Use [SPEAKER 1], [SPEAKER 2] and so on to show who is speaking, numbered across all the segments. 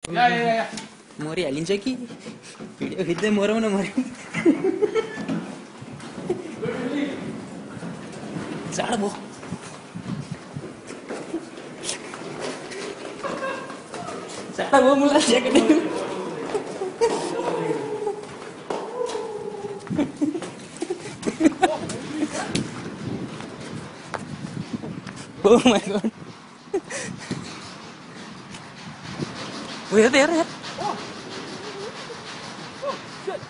[SPEAKER 1] मरिहालिन्छ कि भिडियो खिच्दै मरौ न मरि जाडो भयो मलाई jacket Oh my god. Wait there.
[SPEAKER 2] Oh, shit.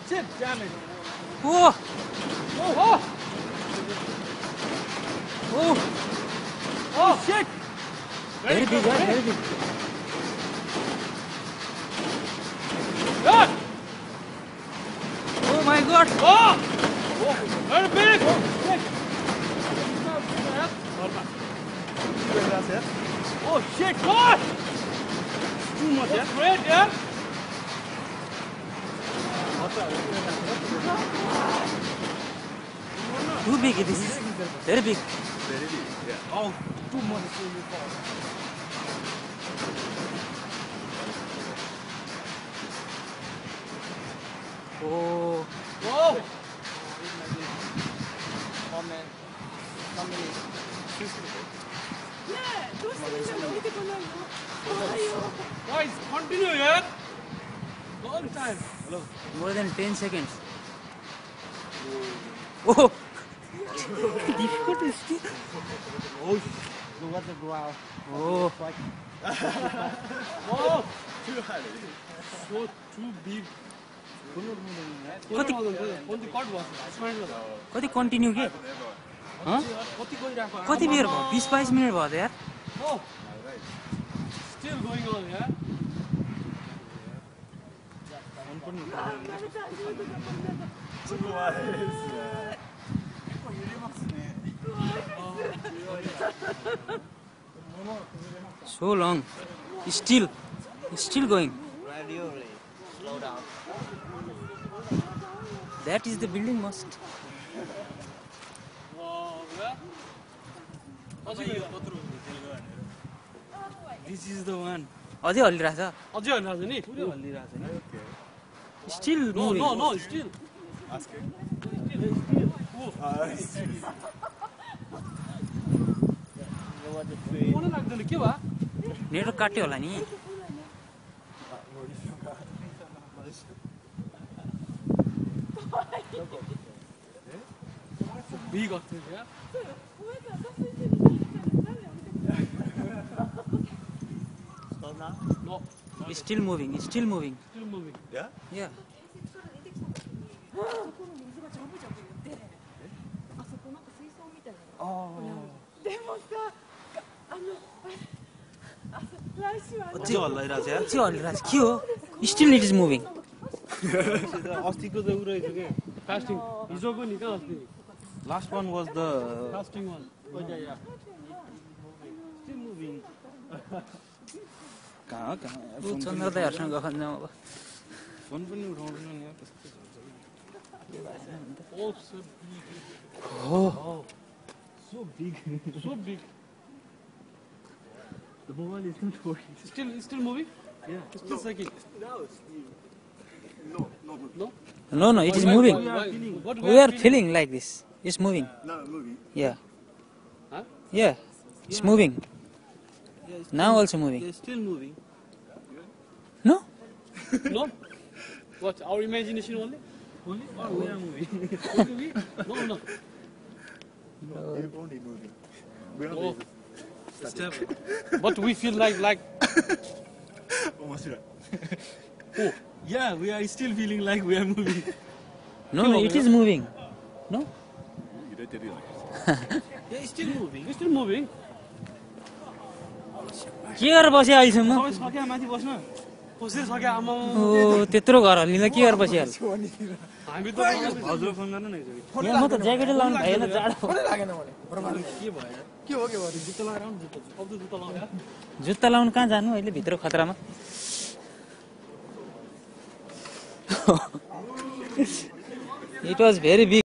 [SPEAKER 2] Shit, damn it.
[SPEAKER 1] Oh.
[SPEAKER 2] Oh.
[SPEAKER 1] Oh.
[SPEAKER 2] Oh, shit.
[SPEAKER 1] Very big, very big.
[SPEAKER 2] God.
[SPEAKER 1] Oh my god.
[SPEAKER 2] Oh. Oh, very big. Oh, shit. Oh shit, God! Too much, yeah? Great, yeah?
[SPEAKER 1] Too big it is. Very big.
[SPEAKER 3] Very big, yeah.
[SPEAKER 2] Oh, too much.
[SPEAKER 1] Oh.
[SPEAKER 2] Whoa!
[SPEAKER 3] Oh man. How many?
[SPEAKER 2] Guys, continue, yeah? Long time. Hello.
[SPEAKER 1] More than 10 seconds. Oh. Difficult is it?
[SPEAKER 2] Oh, look at the ground.
[SPEAKER 1] Oh.
[SPEAKER 2] Oh,
[SPEAKER 3] Too high.
[SPEAKER 2] so too big.
[SPEAKER 1] कति continue के कति बेर भयो 20-22 minute भयो त यार
[SPEAKER 2] Oh, still going on, yeah?
[SPEAKER 1] So long still going
[SPEAKER 3] Slow down.
[SPEAKER 1] that is the building must
[SPEAKER 2] Oh, yeah?
[SPEAKER 1] this is the one अझै हल्लिरहेछ
[SPEAKER 2] अझै हल्लिरहेछ नि
[SPEAKER 1] पुरै हल्लिरहेछ नि still
[SPEAKER 2] No,
[SPEAKER 1] moving
[SPEAKER 2] no, no, still.
[SPEAKER 3] Asking.
[SPEAKER 2] मलाई लाग्दैन के भयो
[SPEAKER 1] नेटवर्क काट्यो होला नि
[SPEAKER 2] big of this, yeah?
[SPEAKER 3] Stop now?
[SPEAKER 2] No,
[SPEAKER 1] still moving
[SPEAKER 2] still moving.
[SPEAKER 3] Yeah?
[SPEAKER 1] yeah अझै हल्लिरहेछ के हो still it is moving
[SPEAKER 2] अस्तिको त उ रहेछ के फास्टिङ हिजोको नि कहाँ अस्ति
[SPEAKER 1] last one was the
[SPEAKER 2] fasting one still moving
[SPEAKER 1] कहाँ चन्द्र दाइहरुसँग गफ जाउँ अब
[SPEAKER 3] फोन पनि उठाउँदैन नि यार कस्तो
[SPEAKER 2] Oh, so big.
[SPEAKER 1] Oh.
[SPEAKER 2] So big. So big.
[SPEAKER 3] The mobile is not working.
[SPEAKER 2] Still moving?
[SPEAKER 3] Yeah.
[SPEAKER 2] Still shaking.
[SPEAKER 3] Now it's no.
[SPEAKER 1] no it is moving
[SPEAKER 2] What
[SPEAKER 1] we are feeling like this it's moving
[SPEAKER 3] Now moving.
[SPEAKER 1] yeah
[SPEAKER 2] Huh?
[SPEAKER 1] yeah it's moving now also moving
[SPEAKER 2] Still moving.
[SPEAKER 1] no
[SPEAKER 2] No? What? Our imagination only? Only? Or we are moving? Only we? No.
[SPEAKER 3] You're only moving. We're
[SPEAKER 2] Oh.
[SPEAKER 3] not
[SPEAKER 2] Step. But we feel like
[SPEAKER 3] almost right.
[SPEAKER 2] oh,
[SPEAKER 3] Yeah, we are still feeling like we are moving.
[SPEAKER 1] no it is moving no
[SPEAKER 3] You don't tell me like this.
[SPEAKER 2] yeah, it's still moving. It's still moving.
[SPEAKER 1] के गरेर बस्यो अहिलेसम्म
[SPEAKER 2] सबै सक्यो माथि बस्न कसरी सक्यो आमा
[SPEAKER 1] ओ त्यत्रो घर हल्लिँदा के गरेर बसिहाल्छ
[SPEAKER 2] हामी त हजुर फोन गर्नु न
[SPEAKER 1] यहाँ म त ज्याकेट लाउनु भएन जाडो
[SPEAKER 2] के हो जुत्ता लगाएर आउनु जुत्ता लगाएर
[SPEAKER 1] जुत्ता लाउनु कहाँ जानु अहिले भित्र खतरामा it was very big